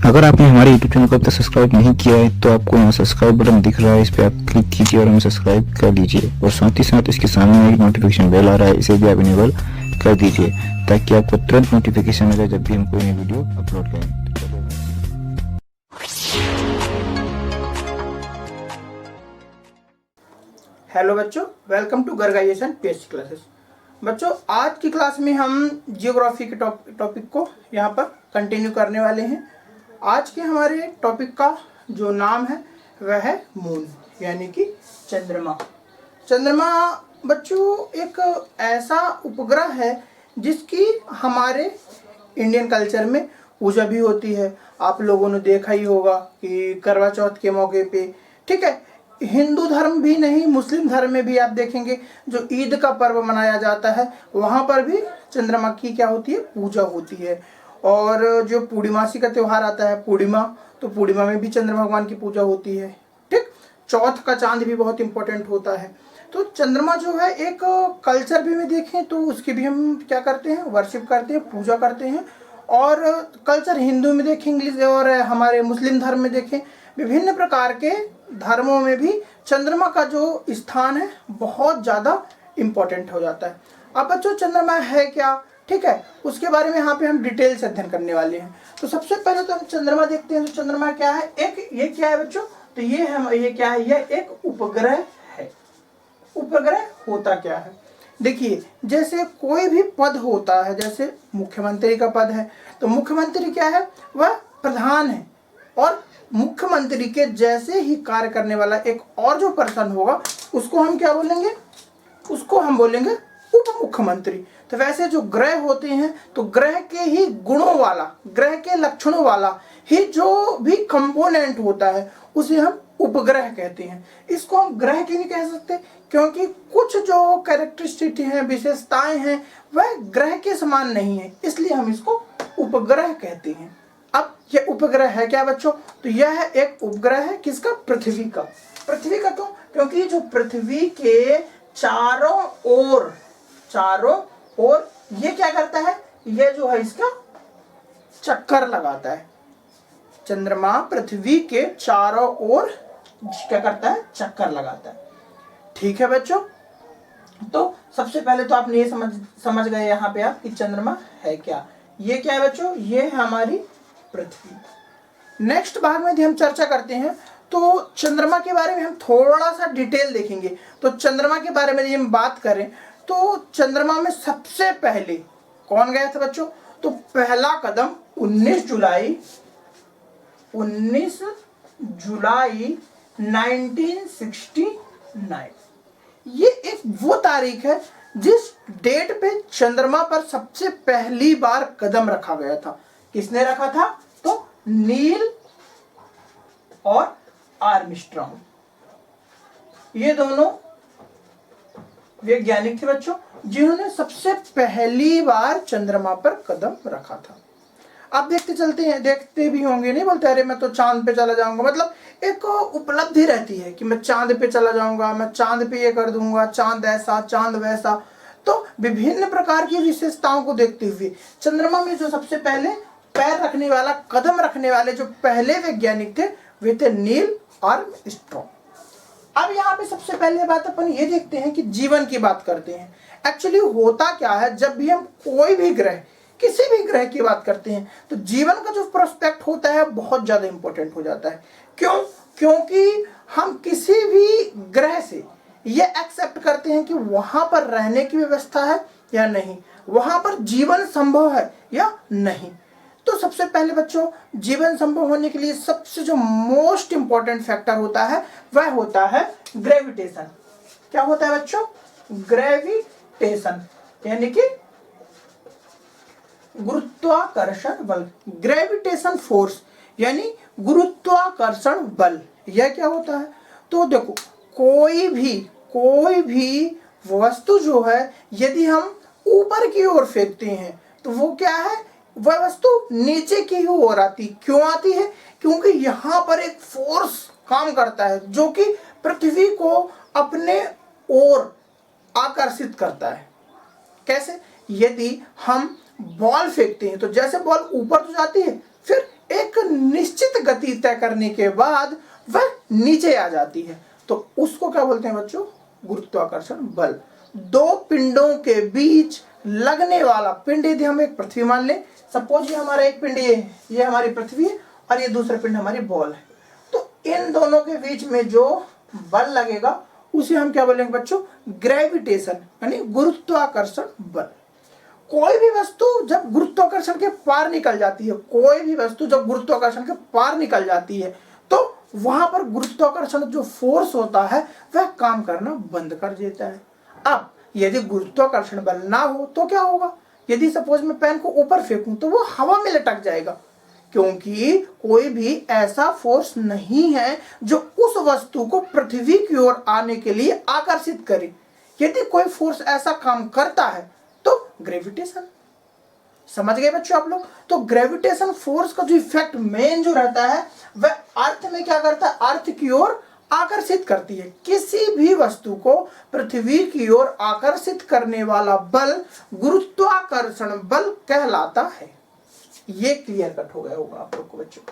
अगर आपने हमारे YouTube चैनल को अब तक सब्सक्राइब नहीं किया है तो आपको यहाँ सब्सक्राइब बटन दिख रहा है, इस पर आप क्लिक कीजिए और हमें सब्सक्राइब कर लीजिए। और साथ ही साथ इसके सामने एक नोटिफिकेशन बेल आ रहा है, इसे भी आप इनेबल कर दीजिए ताकि आपको तुरंत नोटिफिकेशन मिले जब भी हम कोई नई वीडियो अपलोड करें। हेलो बच्चों, वेलकम टू गर्गाइजेशन पीएचडी क्लासेस। बच्चों, आज की क्लास में हम जियोग्राफी के टॉपिक को यहाँ पर कंटिन्यू करने वाले हैं। आज के हमारे टॉपिक का जो नाम है वह है मून, यानी कि चंद्रमा। चंद्रमा बच्चों एक ऐसा उपग्रह है जिसकी हमारे इंडियन कल्चर में पूजा भी होती है। आप लोगों ने देखा ही होगा कि करवा चौथ के मौके पे, ठीक है, हिंदू धर्म भी नहीं, मुस्लिम धर्म में भी आप देखेंगे जो ईद का पर्व मनाया जाता है वहाँ पर भी चंद्रमा की क्या होती है, पूजा होती है। और जो पूर्णिमासी का त्यौहार आता है पूर्णिमा, तो पूर्णिमा में भी चंद्रमा भगवान की पूजा होती है। ठीक, चौथ का चांद भी बहुत इंपॉर्टेंट होता है। तो चंद्रमा जो है एक कल्चर भी में देखें तो उसकी भी हम क्या करते हैं, वर्शिप करते हैं, पूजा करते हैं। और कल्चर हिंदू में देखें, इंग्लिश और हमारे मुस्लिम धर्म में देखें, विभिन्न प्रकार के धर्मों में भी चंद्रमा का जो स्थान है बहुत ज़्यादा इम्पोर्टेंट हो जाता है। अब बच्चों, चंद्रमा है क्या, ठीक है, उसके बारे में यहाँ पे हम डिटेल से अध्ययन करने वाले हैं। तो सबसे पहले तो हम चंद्रमा देखते हैं। तो चंद्रमा क्या है, एक ये क्या है बच्चों, तो ये क्या है, ये एक उपग्रह है। उपग्रह होता क्या है, देखिए, जैसे कोई भी पद होता है, जैसे मुख्यमंत्री का पद है, तो मुख्यमंत्री क्या है, वह प्रधान है। और मुख्यमंत्री के जैसे ही कार्य करने वाला एक और जो पर्सन होगा उसको हम क्या बोलेंगे, उसको हम बोलेंगे उप मुख्यमंत्री। तो वैसे जो ग्रह होते हैं, तो ग्रह के ही गुणों वाला, ग्रह के लक्षणों वाला ही जो भी कंपोनेंट होता है उसे हम उपग्रह कहते हैं। इसको हम ग्रह क्यों नहीं कह सकते, क्योंकि कुछ जो कैरेक्टरिस्टिक हैं, विशेषताएं हैं, वह ग्रह के समान नहीं है, इसलिए हम इसको उपग्रह कहते हैं। अब ये उपग्रह है क्या बच्चों, तो यह एक उपग्रह है किसका, पृथ्वी का। पृथ्वी का क्यों, क्योंकि जो पृथ्वी के चारों ओर ये क्या करता है, ये जो है इसका चक्कर लगाता है। चंद्रमा पृथ्वी के चारों ओर क्या करता है, चक्कर लगाता है। ठीक है बच्चों, तो सबसे पहले तो आपने ये समझ गए यहाँ पे आप कि चंद्रमा है क्या। ये क्या है बच्चों, ये है हमारी पृथ्वी। नेक्स्ट भाग में हम चर्चा करते हैं, तो चंद्रमा के बारे में हम थोड़ा सा डिटेल देखेंगे। तो चंद्रमा के बारे में यदि हम बात करें तो चंद्रमा में सबसे पहले कौन गया था बच्चों, तो पहला कदम 19 जुलाई 1969। ये एक वो तारीख है जिस डेट पे चंद्रमा पर सबसे पहली बार कदम रखा गया था। किसने रखा था, तो नील और आर्मस्ट्रांग, ये दोनों वैज्ञानिक थे बच्चों जिन्होंने सबसे पहली बार चंद्रमा पर कदम रखा था। आप देखते भी होंगे, नहीं बोलते अरे मैं तो चांद पे चला जाऊंगा, मतलब एक उपलब्धि रहती है कि मैं चांद पे चला जाऊंगा, मैं चांद पे ये कर दूंगा, चांद ऐसा चांद वैसा। तो विभिन्न प्रकार की विशेषताओं को देखते हुए चंद्रमा में जो सबसे पहले पैर रखने वाला, कदम रखने वाले जो पहले वैज्ञानिक थे वे थे नील आर्मस्ट्रांग। अब यहाँ पे सबसे पहले बात अपन ये देखते हैं कि जीवन की बात करते हैं। एक्चुअली होता क्या है, जब भी हम कोई भी ग्रह, किसी भी ग्रह की बात करते हैं तो जीवन का जो प्रोस्पेक्ट होता है बहुत ज्यादा इंपॉर्टेंट हो जाता है। क्यों, क्योंकि हम किसी भी ग्रह से ये एक्सेप्ट करते हैं कि वहां पर रहने की व्यवस्था है या नहीं, वहां पर जीवन संभव है या नहीं। तो सबसे पहले बच्चों, जीवन संभव होने के लिए सबसे जो मोस्ट इंपॉर्टेंट फैक्टर होता है वह होता है ग्रेविटेशन। क्या होता है बच्चों, ग्रेविटेशन, यानी कि गुरुत्वाकर्षण बल, ग्रेविटेशन फोर्स यानी गुरुत्वाकर्षण बल। यह क्या होता है, तो देखो कोई भी वस्तु जो है यदि हम ऊपर की ओर फेंकते हैं तो वो क्या है, वह वस्तु नीचे की ओर आती। क्यों आती है, क्योंकि यहाँ पर एक फोर्स काम करता है जो कि पृथ्वी को अपने ओर आकर्षित करता है। कैसे, यदि हम बॉल फेंकते हैं तो जैसे बॉल ऊपर तो जाती है, फिर एक निश्चित गति तय करने के बाद वह नीचे आ जाती है, तो उसको क्या बोलते हैं बच्चों? गुरुत्वाकर्षण बल। दो पिंडों के बीच लगने वाला पिंड, यदि हम एक पृथ्वी मान लें, सपोज ये हमारा एक पिंड ये हमारी पृथ्वी है और ये दूसरा पिंड हमारी बॉल है, तो इन दोनों के बीच में जो बल लगेगा उसे हम क्या बोलेंगे बच्चों? ग्रेविटेशन, यानी गुरुत्वाकर्षण बल। कोई भी वस्तु जब गुरुत्वाकर्षण के पार निकल जाती है, कोई भी वस्तु जब गुरुत्वाकर्षण के पार निकल जाती है, तो वहां पर गुरुत्वाकर्षण जो फोर्स होता है वह काम करना बंद कर देता है। अब यदि गुरुत्वाकर्षण बल ना हो तो क्या होगा? यदि सपोज मैं पेन को ऊपर फेंकूं तो वो हवा में लटक जाएगा, क्योंकि कोई भी ऐसा फोर्स नहीं है जो उस वस्तु को पृथ्वी की ओर आने के लिए आकर्षित करे। यदि कोई फोर्स ऐसा काम करता है तो ग्रेविटेशन। समझ गए बच्चों आप लोग? तो ग्रेविटेशन फोर्स का जो इफेक्ट मेन जो रहता है वह अर्थ में क्या करता है? अर्थ की ओर आकर्षित करती है। किसी भी वस्तु को पृथ्वी की ओर आकर्षित करने वाला बल गुरुत्वाकर्षण बल कहलाता है। ये क्लियर कट हो गया होगा आप लोग को बच्चों,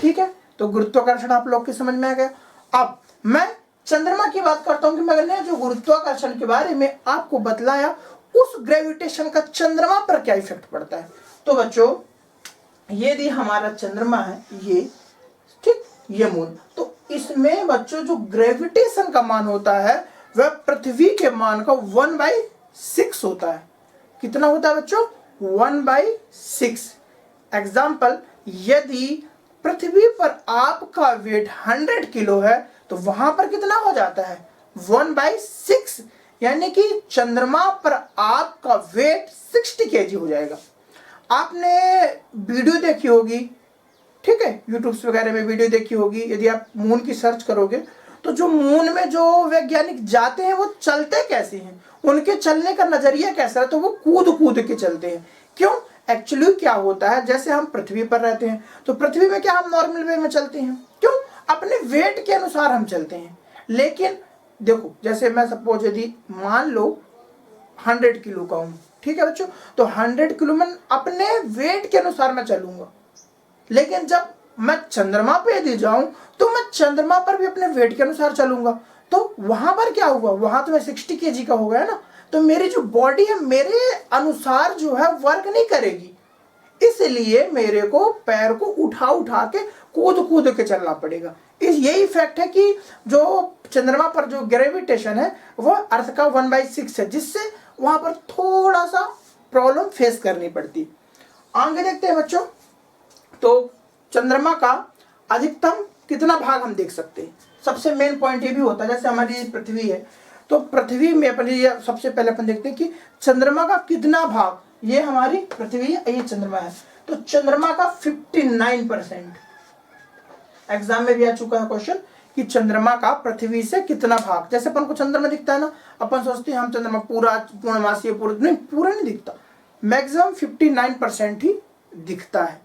ठीक है? तो गुरुत्वाकर्षण आप लोग की समझ में आ गया। अब मैं चंद्रमा की बात करता हूं कि मैंने जो गुरुत्वाकर्षण के बारे में आपको बतलाया, उस ग्रेविटेशन का चंद्रमा पर क्या इफेक्ट पड़ता है। तो बच्चों यदि हमारा चंद्रमा है ये, ठीक, ये मून, तो इसमें बच्चों जो ग्रेविटेशन का मान होता है वह पृथ्वी के मान का 1/6 होता है। कितना होता है बच्चों? 1/6। एग्जाम्पल, यदि पृथ्वी पर आपका वेट 100 किलो है तो वहां पर कितना हो जाता है? 1/6, यानी कि चंद्रमा पर आपका वेट 60 kg हो जाएगा। आपने वीडियो देखी होगी, ठीक है, यूट्यूब वगैरह में वीडियो देखी होगी। यदि आप मून की सर्च करोगे तो जो मून में जो वैज्ञानिक जाते हैं वो चलते कैसे हैं, उनके चलने का नजरिया कैसा है? तो वो कूद कूद के चलते हैं। क्यों? एक्चुअली क्या होता है, जैसे हम पृथ्वी पर रहते हैं तो पृथ्वी में क्या हम नॉर्मल वे में चलते हैं? क्यों? अपने वेट के अनुसार हम चलते हैं। लेकिन देखो, जैसे मैं सपोज यदि मान लो 100 किलो का हूं, ठीक है बच्चों, तो 100 किलो में अपने वेट के अनुसार मैं चलूंगा। लेकिन जब मैं चंद्रमा पे यदि जाऊं तो मैं चंद्रमा पर भी अपने वेट के अनुसार चलूंगा, तो वहां पर क्या हुआ? वहां तो मैं 60 kg का हो गया ना, तो मेरी जो बॉडी है मेरे अनुसार जो है वर्क नहीं करेगी। इसलिए मेरे को पैर को उठा उठा के कूद कूद के चलना पड़ेगा। यही इफेक्ट है कि जो चंद्रमा पर जो ग्रेविटेशन है वह अर्थ का 1/6 है, जिससे वहां पर थोड़ा सा प्रॉब्लम फेस करनी पड़ती। आगे देखते हैं बच्चों, तो चंद्रमा का अधिकतम कितना भाग हम देख सकते हैं? सबसे मेन पॉइंट ये भी होता है, जैसे हमारी पृथ्वी है तो पृथ्वी में अपनी सबसे पहले अपन देखते हैं कि चंद्रमा का कितना भाग, ये हमारी पृथ्वी है, ये चंद्रमा है, तो चंद्रमा का 59%। एग्जाम में भी आ चुका है क्वेश्चन कि चंद्रमा का पृथ्वी से कितना भाग। जैसे अपन को चंद्रमा दिखता है ना, अपन सोचते हैं हम चंद्रमा पूरा पूर्णमासी है, पूरा नहीं दिखता, मैक्सिमम 59% ही दिखता है।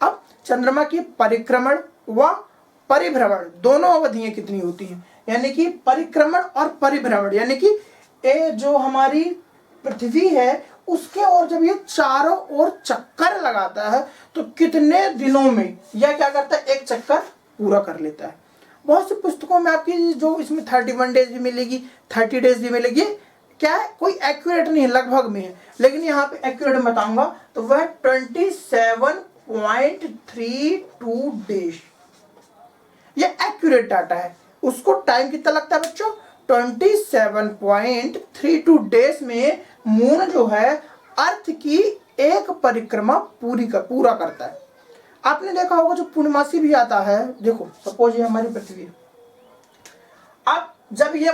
अब चंद्रमा की परिक्रमण व परिभ्रमण दोनों अवधियां कितनी होती हैं? यानी कि परिक्रमण और परिभ्रमण, यानी कि ये जो हमारी पृथ्वी है उसके और जब ये चारों ओर चक्कर लगाता है तो कितने दिनों में यह क्या करता है? एक चक्कर पूरा कर लेता है। बहुत सी पुस्तकों में आपकी जो इसमें 31 डेज भी मिलेगी, 30 डेज भी मिलेगी, क्या है कोई एक्यूरेट नहीं है, लगभग में है, लेकिन यहाँ पे एक्यूरेट बताऊंगा तो वह 27.32 डेज, ये एक्यूरेट डाटा है। उसको टाइम कितना लगता है बच्चों? 27.32 डेज में मून जो है अर्थ की एक परिक्रमा पूरा करता है। आपने देखा होगा जो पूर्णमासी भी आता है, देखो सपोज ये हमारी पृथ्वी है, अब जब ये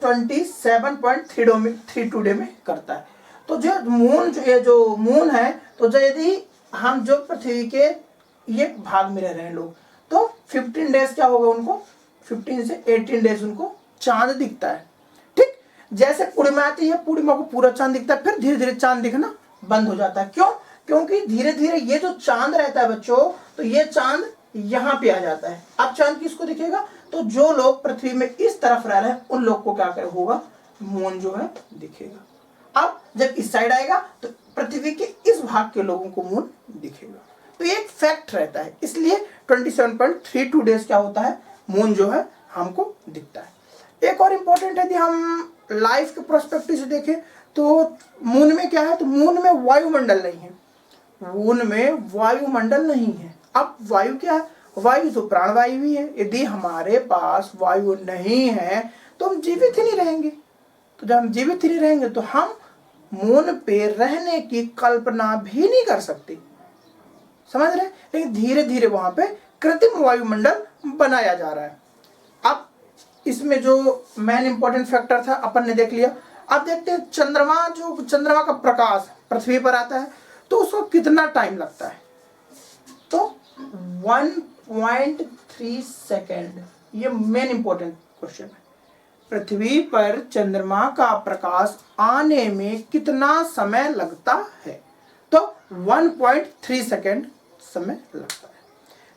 27.32 डे में करता है, तो जो मून है तो जो यदि हम जो पृथ्वी के ये भाग में रह रहे हैं लोग, तो 15 डेज क्या होगा उनको, 15 से 18 डेज उनको चांद दिखता है। ठीक, जैसे पूर्णिमा आती है, पूर्णिमा को पूरा चांद दिखता है, फिर धीरे धीरे चांद दिखना बंद हो जाता है। क्यों? क्योंकि धीरे धीरे ये जो चांद रहता है बच्चों, तो ये चांद यहाँ पे आ जाता है। अब चांद किसको दिखेगा? तो जो लोग पृथ्वी में इस तरफ रह रहे हैं उन लोग को क्या होगा? मून जो है दिखेगा। अब जब इस साइड आएगा तो पृथ्वी के इस भाग के लोगों को मून दिखेगा। तो ये एक फैक्ट रहता है, इसलिए 27.32 डेज क्या होता है, मून जो है हमको दिखता है। एक और इम्पोर्टेंट है, यदि हम लाइफ के प्रोस्पेक्टिव से देखें तो मून में क्या है, तो मून में वायुमंडल नहीं है, मून में वायुमंडल नहीं है। अब वायु क्या है, वायु तो प्राणवायु ही है। यदि हमारे पास वायु नहीं है तो हम जीवित ही नहीं रहेंगे। तो जब हम जीवित ही नहीं रहेंगे तो हम मून पे रहने की कल्पना भी नहीं कर सकते, समझ रहे हैं। लेकिन धीरे धीरे वहां पे कृत्रिम वायुमंडल बनाया जा रहा है। अब इसमें जो मेन इंपॉर्टेंट फैक्टर था अपन ने देख लिया। अब देखते हैं चंद्रमा, जो चंद्रमा का प्रकाश पृथ्वी पर आता है तो उसको कितना टाइम लगता है, तो 1.3 सेकेंड। ये मेन इंपॉर्टेंट क्वेश्चन है, पृथ्वी पर चंद्रमा का प्रकाश आने में कितना समय लगता है, तो 1.3 सेकेंड समय लगता है।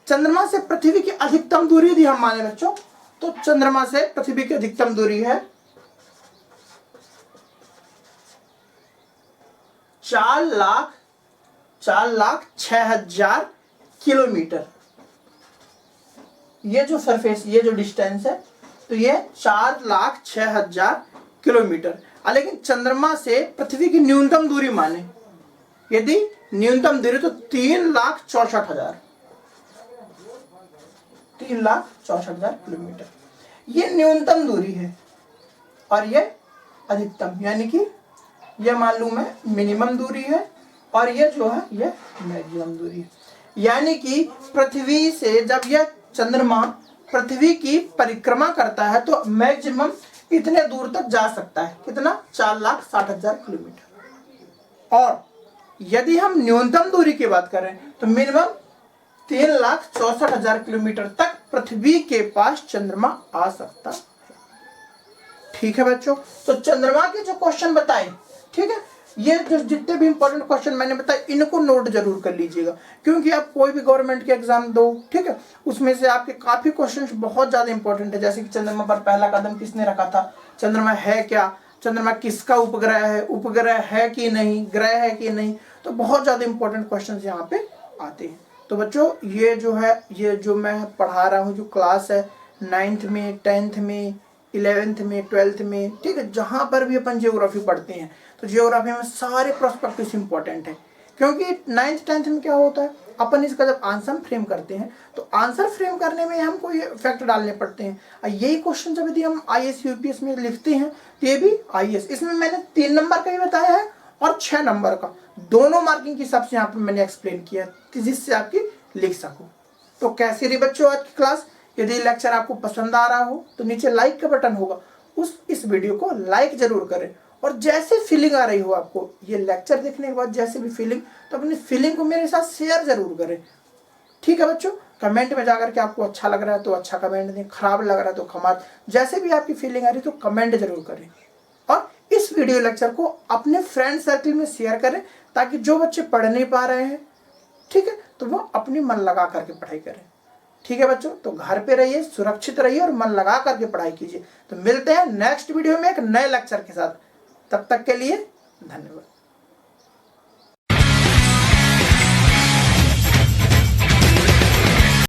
चंद्रमा से पृथ्वी की अधिकतम दूरी यदि हम माने बच्चों, तो चंद्रमा से पृथ्वी की अधिकतम दूरी है 4,06,000 किलोमीटर। ये जो सरफेस, ये जो डिस्टेंस है, तो ये 4,06,000 किलोमीटर। लेकिन चंद्रमा से पृथ्वी की न्यूनतम दूरी माने, यदि न्यूनतम दूरी, तो 3,64,000 किलोमीटर। ये न्यूनतम दूरी है और ये अधिकतम, यानी कि ये मालूम है मिनिमम दूरी है और ये जो है ये मैक्सिमम दूरी है। यानी कि पृथ्वी से जब यह चंद्रमा पृथ्वी की परिक्रमा करता है तो मैक्सिमम इतने दूर तक जा सकता है, कितना, 4,60,000 किलोमीटर। और यदि हम न्यूनतम दूरी की बात करें तो मिनिमम 3,64,000 किलोमीटर तक पृथ्वी के पास चंद्रमा आ सकता है। ठीक है बच्चों, तो चंद्रमा के जो क्वेश्चन बताए, ठीक है, ये जो जितने भी इंपॉर्टेंट क्वेश्चन मैंने बताए इनको नोट जरूर कर लीजिएगा, क्योंकि आप कोई भी गवर्नमेंट के एग्जाम दो, ठीक है, उसमें से आपके काफी क्वेश्चंस बहुत ज्यादा इंपॉर्टेंट है। जैसे कि चंद्रमा पर पहला कदम किसने रखा था, चंद्रमा है क्या, चंद्रमा किसका उपग्रह है, उपग्रह है कि नहीं, ग्रह है कि नहीं, तो बहुत ज्यादा इंपॉर्टेंट क्वेश्चन यहाँ पे आते हैं। तो बच्चों ये जो है, ये जो मैं पढ़ा रहा हूँ, जो क्लास है 9th में, 10th में, 11th में, 12th में, ठीक है, जहाँ पर भी अपन जियोग्राफी पढ़ते हैं तो जियोग्राफी में सारे प्रोस्पेक्टिव्स इंपॉर्टेंट है। क्योंकि 9th 10th में क्या होता है, अपन इसका जब आंसर फ्रेम करते हैं तो आंसर फ्रेम करने में हमको ये फैक्ट डालने पड़ते हैं। यही क्वेश्चन जब यदि हम IAS UPS में लिखते हैं तो ये भी IAS, इसमें मैंने 3 नंबर का ही बताया है और 6 नंबर का, दोनों मार्किंग के हिसाब से यहाँ पर मैंने एक्सप्लेन किया है जिससे आपकी लिख सकूँ। तो कैसी रही बच्चों आज की क्लास? यदि लेक्चर आपको पसंद आ रहा हो तो नीचे लाइक का बटन होगा, इस वीडियो को लाइक जरूर करें। और जैसे फीलिंग आ रही हो आपको ये लेक्चर देखने के बाद, जैसे भी फीलिंग, तो अपनी फीलिंग को मेरे साथ शेयर जरूर करें। ठीक है बच्चों, कमेंट में जाकर के आपको अच्छा लग रहा है तो अच्छा कमेंट दें, खराब लग रहा है तो खराब, जैसे भी आपकी फीलिंग आ रही है तो कमेंट जरूर करें। और इस वीडियो लेक्चर को अपने फ्रेंड सर्कल में शेयर करें ताकि जो बच्चे पढ़ नहीं पा रहे हैं, ठीक है, तो वो अपनी मन लगा करके पढ़ाई करें। ठीक है बच्चों, तो घर पे रहिए, सुरक्षित रहिए और मन लगा करके पढ़ाई कीजिए। तो मिलते हैं नेक्स्ट वीडियो में एक नए लेक्चर के साथ, तब तक के लिए धन्यवाद।